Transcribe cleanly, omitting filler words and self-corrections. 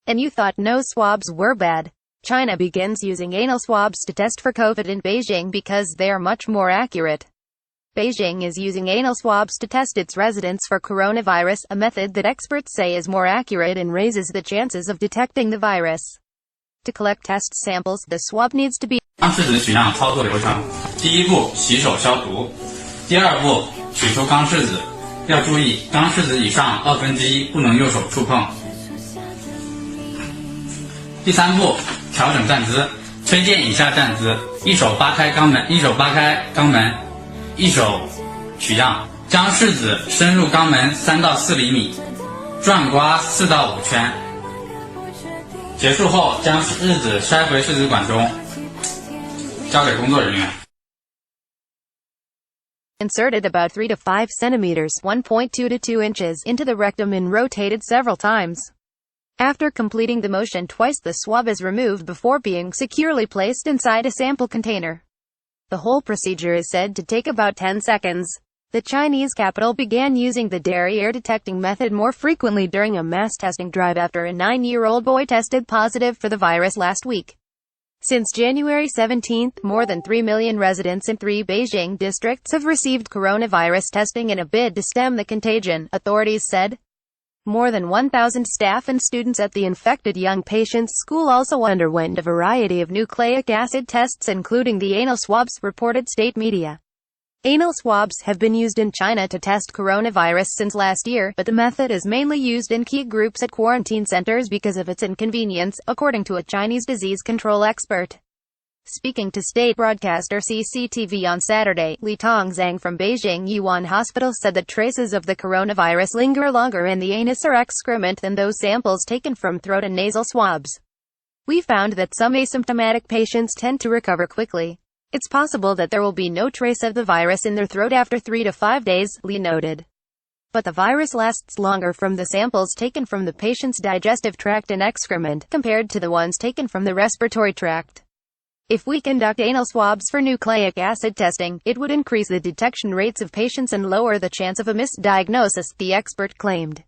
And you thought no swabs were bad. China begins using anal swabs to test for COVID in Beijing because they are much more accurate. Beijing is using anal swabs to test its residents for coronavirus, a method that experts say is more accurate and raises the chances of detecting the virus. To collect test samples, the swab needs to be 将试纸取样操作流程：第一步，洗手消毒；第二步，取出钢试纸。要注意，钢试纸以上1/2不能右手触碰。第三步，调整站姿，推荐以下站姿：一手扒开肛门，一手取样，将试纸深入肛门3到4厘米，转刮4到5圈。结束后，将试纸塞回试纸管中，交给工作人员。Inserted about 3 to 5 centimeters, 1.2 to 2 inches, into the rectum and rotated several times. After completing the motion twice, the swab is removed before being securely placed inside a sample container. The whole procedure is said to take about 10 seconds. The Chinese capital began using the derriere detecting method more frequently during a mass testing drive after a 9-year-old boy tested positive for the virus last week. Since January 17, more than 3 million residents in 3 Beijing districts have received coronavirus testing in a bid to stem the contagion, authorities said. More than 1,000 staff and students at the infected young patient's school also underwent a variety of nucleic acid tests, including the anal swabs, reported state media. Anal swabs have been used in China to test coronavirus since last year, but the method is mainly used in key groups at quarantine centers because of its inconvenience, according to a Chinese disease control expert. Speaking to state broadcaster CCTV on Saturday, Li Tongzhang from Beijing Yuan Hospital said that traces of the coronavirus linger longer in the anus or excrement than those samples taken from throat and nasal swabs. We found that some asymptomatic patients tend to recover quickly. It's possible that there will be no trace of the virus in their throat after 3 to 5 days, Li noted. But the virus lasts longer from the samples taken from the patient's digestive tract and excrement, compared to the ones taken from the respiratory tract. If we conduct anal swabs for nucleic acid testing, it would increase the detection rates of patients and lower the chance of a misdiagnosis, the expert claimed.